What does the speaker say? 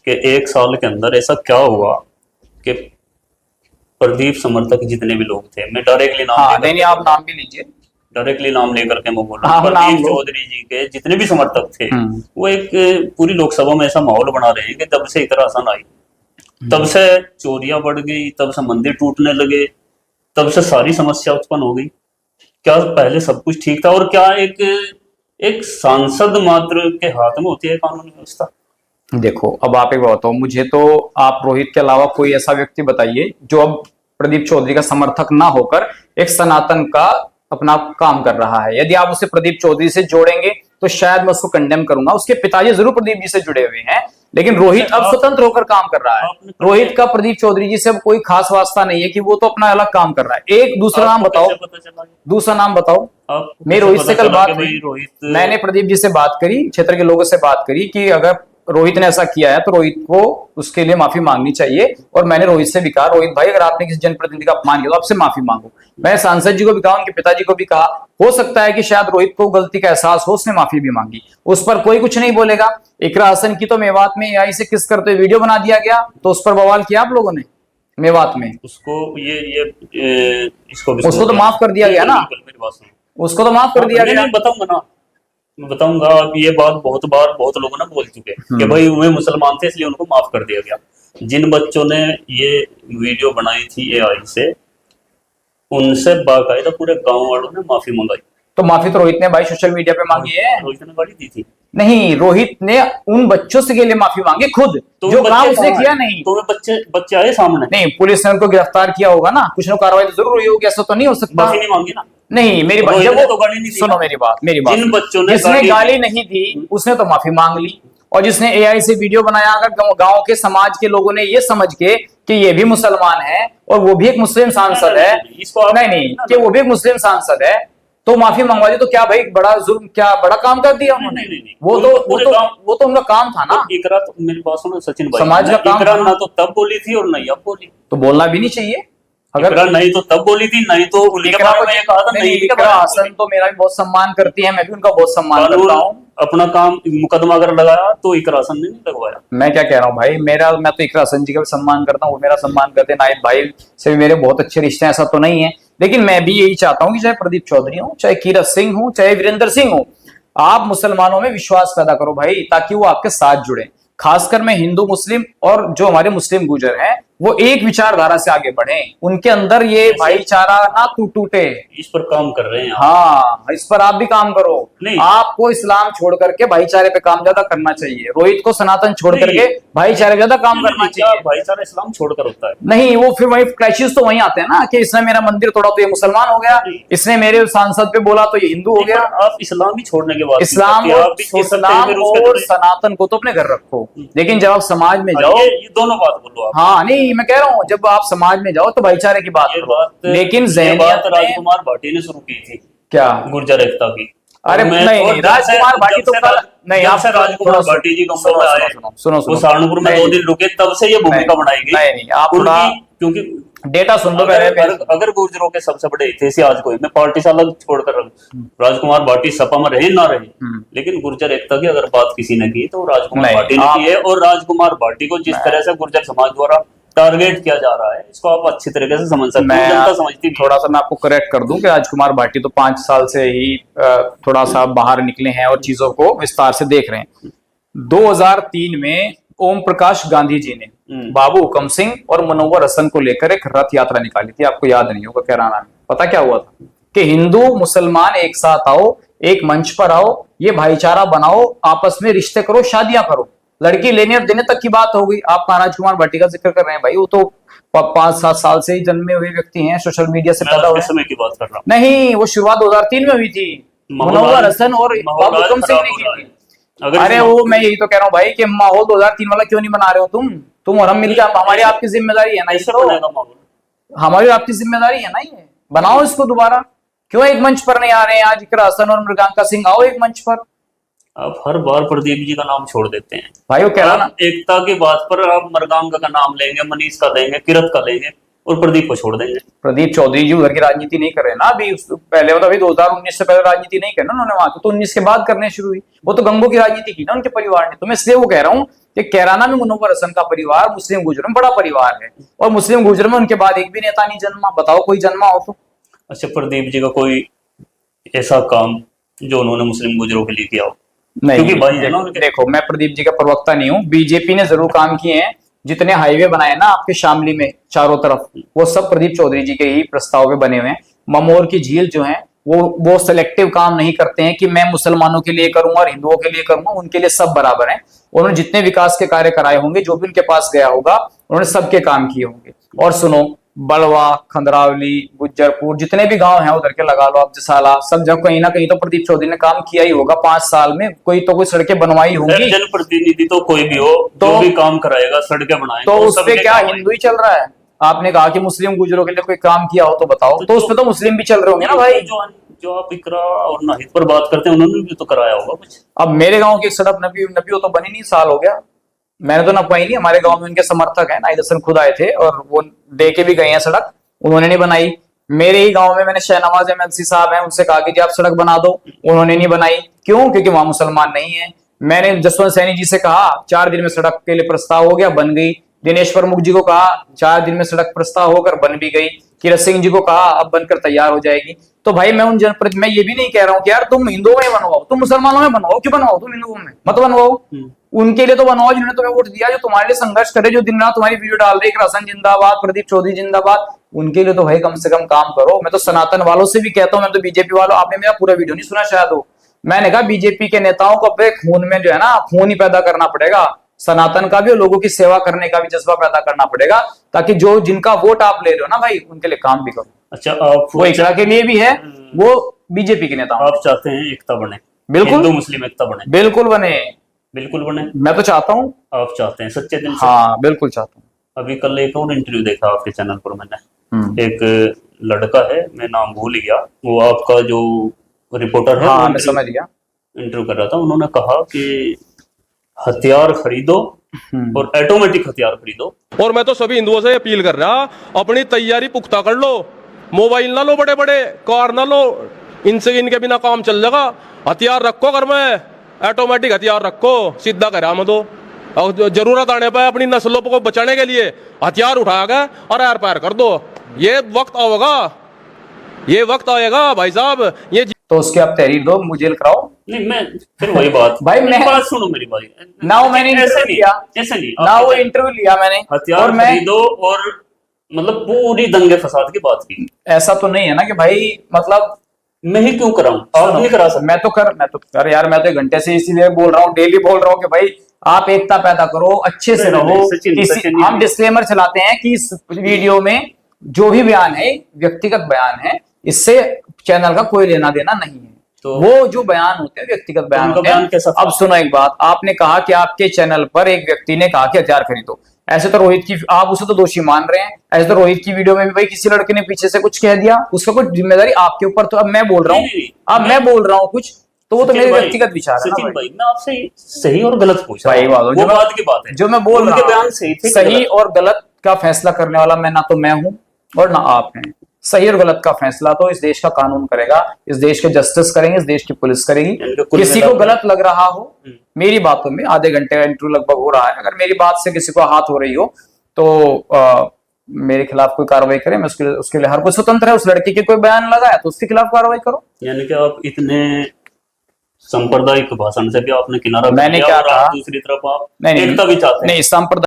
कि 1 साल के अंदर ऐसा क्या हुआ कि प्रदीप समर्थक जितने भी लोग थे, मैं डायरेक्टली नाम हाँ लेकर नहीं आप नाम भी लीजिए। डायरेक्टली नाम लेकर के मैं बोल रहा हाँ हूँ, नाम प्रदीप लो। चौधरी जी के जितने भी समर्थक थे हम्म। वो एक पूरी लोकसभा में ऐसा माहौल बना रहे हैं कि तब से इतना आसान आई, तब से चोरियां बढ़ गई, तब से मंदिर टूटने लगे, तब से सारी समस्या उत्पन्न हो गई। क्या पहले सब कुछ ठीक था? और क्या एक एक सांसद मात्र के हाथ में होती है कानून व्यवस्था? देखो अब आप एक बताओ मुझे, तो आप रोहित के अलावा कोई ऐसा व्यक्ति बताइए जो अब प्रदीप चौधरी का समर्थक ना होकर एक सनातन का अपना काम कर रहा है। यदि आप उसे प्रदीप चौधरी से जोड़ेंगे तो शायद मैं उसको कंडेम करूंगा। उसके पिताजी जरूर प्रदीप जी से जुड़े हुए हैं, लेकिन रोहित अब स्वतंत्र होकर काम कर रहा है। रोहित का प्रदीप चौधरी जी से अब कोई खास वास्ता नहीं है कि वो तो अपना अलग काम कर रहा है। एक दूसरा नाम बताओ, दूसरा नाम बताओ। मैं रोहित से कल बात हुई, मैंने प्रदीप जी से बात करी, क्षेत्र के लोगों से बात करी कि अगर रोहित ने ऐसा किया है तो रोहित को उसके लिए माफी मांगनी चाहिए। और मैंने रोहित से भी कहा, रोहित भाई अगर आपने किसी जनप्रतिनिधि का अपमान किया तो आपसे माफी मांगो। मैंने सांसद जी को भी कहा, उनके पिताजी को भी कहा, हो सकता है कि शायद रोहित को गलती का एहसास हो, उसने माफी भी मांगी, उस पर कोई कुछ नहीं बोलेगा। इकरा हसन की तो मेवात में एआई से किस करते वीडियो बना दिया गया, तो उस पर बवाल किया आप लोगों ने मेवात में। उसको इसको तो माफ कर दिया गया ना, मेरी बात सुनो, उसको तो माफ कर दिया गया। बताऊंगा ना, मैं बताऊंगा। ये बात बहुत बार बहुत लोगों ने बोल चुके हैं कि भाई वे मुसलमान थे इसलिए उनको माफ कर दिया गया। जिन बच्चों ने ये वीडियो बनाई थी एआई से, उनसे बाकायदा पूरे गांव वालों ने माफी मंगाई। तो माफी तो रोहित ने भाई सोशल मीडिया पे मांगी है। रोहित ने गाड़ी दी थी? नहीं, रोहित ने उन बच्चों से के लिए माफी मांगी खुद, तो जो काम उसने किया नहीं। तो वे बच्चे आए सामने? नहीं, पुलिस ने उनको गिरफ्तार किया होगा ना, कुछ ना कार्रवाई तो जरूर हुई होगी, ऐसा तो नहीं हो सकता। माफी नहीं मांगी ना? नहीं मेरी बात, रोहित ने तो गाली नहीं दी। सुनो मेरी बात, जिन बच्चों ने जिसने गाली नहीं दी उसने तो माफी मांग ली, और जिसने एआई से वीडियो बनाया, अगर गांव के समाज के लोगों ने ये समझ के कि ये भी मुसलमान है और वो भी एक मुस्लिम सांसद है, नहीं कि वो भी एक मुस्लिम सांसद है, तो माफी मंगवा दी, तो क्या भाई बड़ा जुर्म, क्या बड़ा काम कर दिया उन्होंने? वो तो उनका काम था ना। इकरा तो मेरी बात सुनो सचिन भाई, समाज का काम इकरा ना तो तब बोली थी और नहीं अब बोली। तो बोलना भी नहीं चाहिए। अगर नहीं तो तब बोली थी, नहीं तो उनके बारे में कहा था नहीं। इकरा हसन तो मेरा भी बहुत सम्मान करती है, मैं भी उनका बहुत सम्मान करता हूँ। अपना काम मुकदमा अगर लगाया तो इकरा हसन ने नहीं लगवाया। मैं क्या कह रहा हूँ भाई, मैं तो इकरा हसन जी का भी सम्मान करता हूँ, वो मेरा सम्मान करते हैं। नायब भाई से भी मेरे बहुत अच्छे रिश्ते हैं, ऐसा तो नहीं है, लेकिन मैं भी यही चाहता हूँ कि चाहे प्रदीप चौधरी हो, चाहे कीरत सिंह हो, चाहे वीरेंद्र सिंह हो, आप मुसलमानों में विश्वास पैदा करो भाई, ताकि वो आपके साथ जुड़े। खासकर मैं हिंदू मुस्लिम और जो हमारे मुस्लिम गुजर हैं वो एक विचारधारा से आगे बढ़े, उनके अंदर ये भाईचारा ना टूटे। इस पर काम कर रहे हैं। हाँ, इस पर आप भी काम करो। आपको इस्लाम छोड़ करके भाईचारे पे काम ज्यादा करना चाहिए, रोहित को सनातन छोड़ करके भाईचारे ज्यादा काम करना चाहिए। भाईचारा इस्लाम छोड़कर होता है? नहीं, वो फिर वही क्लैशेस तो वहीं आते हैं ना, कि इसने मेरा मंदिर तोड़ा तो ये मुसलमान हो गया, इसने मेरे सांसद पे बोला तो ये हिंदू हो गया। आप इस्लाम ही छोड़ने के बाद इस्लाम और सनातन को तो अपने घर रखो, लेकिन जब आप समाज में जाओ, ये दोनों बात बोलो आप। हाँ नहीं मैं कह रहा हूँ, जब आप समाज में जाओ तो भाईचारे की बात करो, लेकिन राजकुमार भाटी ने शुरू की थी क्या गुर्जर एकता की? अरे नहीं, राजकुमार भाटी तो नहीं, आप राजकुमार भाटी जी सुनो, वो सहारनपुर में 2 दिन रुके, तब से ये भूमिका बनाई गई। नहीं आप थोड़ा क्योंकि डेटा सुन लो पहले। अगर गुर्जरों के सबसे बड़े हितैषी आज कोई, मैं पार्टी से अलग छोड़कर राजकुमार भाटी सपा में रहे ना रहे, लेकिन गुर्जर एकता की अगर बात किसी ने की तो राजकुमार भाटी ने की है। और राजकुमार भाटी को जिस तरह से गुर्जर समाज द्वारा टारगेट किया जा रहा है, इसको आप अच्छी तरीके से समझ सकते हैं, जनता समझती है। थोड़ा सा मैं आपको करेक्ट कर दूं कि राजकुमार भाटी तो 5 साल से ही थोड़ा सा बाहर निकले हैं और चीजों को विस्तार से देख रहे हैं। 2003 में ओम प्रकाश गांधी जी ने बाबू हुकम सिंह और मनोवर हसन को लेकर एक रथ यात्रा निकाली थी, आपको याद नहीं होगा कैराना में। पता क्या हुआ था कि हिंदू मुसलमान एक साथ आओ, एक मंच पर आओ, ये भाईचारा बनाओ, आपस में रिश्ते करो, शादियां करो, लड़की लेने और देने तक की बात हो गई। आप राजकुमार भाटी का जिक्र कर रहे हैं भाई, वो तो 5-7 साल से ही जन्मे हुए व्यक्ति हैं, सोशल मीडिया से पैदा हुए। समय की बात कर रहा हूं। नहीं, वो शुरुआत 2003 में हुई थी, मनोवर हसन और बाबू हुकम सिंह ने की थी। अरे वो मैं यही तो कह रहा हूँ भाई कि माहौल 2003 वाला क्यों नहीं बना रहे हो तुम और हम मिलकर? हमारी आपकी जिम्मेदारी है ना, इसको हमारी आपकी जिम्मेदारी है ना, ये बनाओ इसको दोबारा। क्यों एक मंच पर नहीं आ रहे हैं आज? इकरा हसन और मृगांका सिंह आओ एक मंच पर। आप हर बार प्रदीप जी का नाम छोड़ देते हैं भाई, वो कह रहा ना एकता की बात पर आप मृगांका का नाम लेंगे, मनीष का लेंगे, किरत का लेंगे, और प्रदीप को छोड़ देंगे। प्रदीप चौधरी जी उधर की राजनीति नहीं कर रहे ना अभी, पहले मतलब अभी 2019 से पहले राजनीति नहीं करना उन्होंने वहां तो 19 के बाद करने शुरू हुई। वो तो गंगों की राजनीति की ना उनके परिवार ने। तो मैं इसलिए वो कह रहा हूँ कि कैराना में मुनव्वर हसन का परिवार मुस्लिम गुजरों में बड़ा परिवार है, और मुस्लिम गुजरों में उनके बाद एक भी नेता नहीं जन्मा। बताओ कोई जन्मा हो तो। अच्छा, प्रदीप जी का कोई ऐसा काम जो उन्होंने मुस्लिम गुजरों के लिए किया हो? नहीं, क्योंकि भाई है ना उनके। देखो मैं प्रदीप जी का प्रवक्ता नहीं हूँ, बीजेपी ने जरूर काम किए हैं। जितने हाईवे बनाए ना आपके शामली में चारों तरफ, वो सब प्रदीप चौधरी जी के ही प्रस्ताव पे बने हुए हैं। ममोर की झील जो है वो सिलेक्टिव काम नहीं करते हैं कि मैं मुसलमानों के लिए करूंगा और हिंदुओं के लिए करूंगा, उनके लिए सब बराबर हैं। उन्होंने जितने विकास के कार्य कराए होंगे, जो भी उनके पास गया होगा, उन्होंने सबके काम किए होंगे। और सुनो, बड़वा, खंदरावली, गुज्जरपुर, जितने भी गांव हैं उधर के लगा लो आप, जसाला, सब जगह कहीं ना कहीं तो प्रदीप चौधरी ने काम किया ही होगा। 5 साल में कोई तो कोई सड़कें बनवाई होंगी। जनप्रतिनिधि तो कोई भी हो, तो जो भी काम कराएगा, सड़कें बनाएगा, तो उस पे क्या हिंदू ही चल रहा है? आपने कहा कि मुस्लिम गुजरों के लिए कोई काम किया हो तो बताओ, तो उसपे तो मुस्लिम भी चल रहे होंगे ना भाई। जो आप इकरा और नाहिद पर बात करते हैं, उन्होंने भी तो कराया होगा कुछ। अब मेरे गांव की एक सड़क नबी तो बनी नहीं, साल हो गया, मैंने तो नपवाई नहीं। हमारे गांव में उनके समर्थक हैं, नाहिद हसन खुद आए थे और वो दे के भी गए हैं सड़क, उन्होंने नहीं बनाई। मेरे ही गांव में मैंने शहनवाज एमएलसी साहब हैं, उनसे कहा कि जी आप सड़क बना दो, उन्होंने नहीं बनाई। क्यों? क्योंकि वहां मुसलमान नहीं है। मैंने जसवंत सैनी जी से कहा, 4 दिन में सड़क के लिए प्रस्ताव हो गया, बन गई। दिनेश प्रमुख जी को कहा, 4 दिन में सड़क प्रस्ताव होकर बन भी गई। किरत सिंह जी को कहा, अब बनकर तैयार हो जाएगी। तो भाई मैं उन जनप्रतिनिधि, मैं ये भी नहीं कह रहा हूँ कि यार तुम हिंदुओं में बनवाओ, तुम मुसलमानों में बनवाओ, क्यों बनवाओ? तुम हिंदुओं में मत बनवाओ, उनके लिए तो बनवाओ जिन्होंने तुम्हें वोट दिया, जो तुम्हारे लिए संघर्ष करे, जो दिन रात तुम्हारी वीडियो डाल रहे, राशन जिंदाबाद, प्रदीप चौधरी जिंदाबाद, उनके लिए तो भाई कम से कम काम करो। मैं तो सनातन वालों से भी कहता हूँ, मैं तो बीजेपी वालों, आपने मेरा पूरा वीडियो नहीं सुना शायद हो, मैंने कहा बीजेपी के नेताओं को अपने खून में जो है ना, खून ही पैदा करना पड़ेगा, सनातन का भी और लोगों की सेवा करने का भी जज्बा पैदा करना पड़ेगा, ताकि जो जिनका वोट आप ले रहे हो ना भाई, उनके लिए काम भी करो। अच्छा, आप वो इकरा के लिए भी है, वो बीजेपी के नेता, आप चाहते हैं एकता बने? बिल्कुल, हिंदू मुस्लिम एकता बने, बिल्कुल बने, बिल्कुल बने। मैं तो चाहता हूँ। आप चाहते हैं सच्चे दिल से? हाँ बिल्कुल चाहता हूँ। अभी कल एक और इंटरव्यू देखा आपके चैनल पर मैंने, एक लड़का है, मैं नाम भूल गया, वो आपका जो रिपोर्टर है, हाँ मैं समझ गया, इंटरव्यू कर रहा था। उन्होंने कहा कि हथियार खरीदो और ऑटोमेटिक हथियार खरीदो। और मैं तो सभी हिंदुओं से अपील कर रहा, अपनी तैयारी पुख्ता कर लो, मोबाइल ना लो, बड़े बड़े कार ना लो, इनके बिना काम चल जाएगा। हथियार रखो घर में, ऑटोमेटिक हथियार रखो, सीधा करा मत दो, और जरूरत आने पर अपनी नस्लों को बचाने के लिए हथियार उठाएगा और आर पार कर दो। ये वक्त आएगा, ये वक्त आएगा भाई साहब। ये तो उसके आप तहरीर दो, मुझे जेल कराओ। नहीं, मैं फिर वही बात भाई मैं बात सुनो मेरी भाई ना, वो मैंने ऐसे इंटरव्यू लिया, ऐसे नहीं ना वो इंटरव्यू लिया मैंने, हथियार और मैं खरीदो और मतलब पूरी दंगे फसाद की बात की। ऐसा तो नहीं है ना कि भाई मतलब मैं ही क्यों कराऊं, आप नहीं करा सकते। मैं तो कर यार, मैं तो 1 घंटे से इसीलिए बोल रहा हूँ, डेली बोल रहा हूँ कि भाई आप एकता पैदा करो, अच्छे से रहो। हम डिस्क्लेमर चलाते हैं कि इस वीडियो में जो भी बयान है व्यक्तिगत बयान है, इससे चैनल का कोई लेना देना नहीं है। तो वो जो बयान होते हैं व्यक्तिगत बयान होते हैं। अब सुनो एक बात, आपने कहा कि आपके चैनल पर एक व्यक्ति ने कहा कि हथियार खरीदो, ऐसे तो रोहित की, आप उसे तो दोषी मान रहे हैं, ऐसे तो रोहित की वीडियो में भी भाई किसी लड़के ने पीछे से कुछ कह दिया, उसका कोई जिम्मेदारी आपके ऊपर। तो अब मैं बोल रहा हूँ, अब मैं बोल रहा हूँ कुछ, तो वो तो मेरे व्यक्तिगत विचार है। सचिन भाई, मैं आपसे सही और गलत पूछ रहा हूँ, वो बात की बात है जो मैं बोल रहा हूँ, सही और गलत का फैसला करने वाला मैं, ना तो मैं हूँ और ना आप हैं। सही और गलत का फैसला तो इस देश का कानून करेगा, इस देश के जस्टिस करेंगे, इस देश की पुलिस करेगी। किसी को गलत लग रहा हो मेरी बातों में, आधे घंटे का इंटरव्यू लगभग हो रहा है, अगर मेरी बात से किसी को हाथ हो रही हो तो मेरे खिलाफ कोई कार्रवाई करें, मैं उसके लिए हर कोई स्वतंत्र है। उस लड़की के कोई बयान लगाया तो उसके खिलाफ कार्रवाई करो। यानी कि आप इतने सांप्रदायिक भाषण से भी आपने किनारा, मैंने क्या कहा, दूसरी तरफ आप नहीं, एकता भी चाहते हैं। नहीं, सांप्रदायिक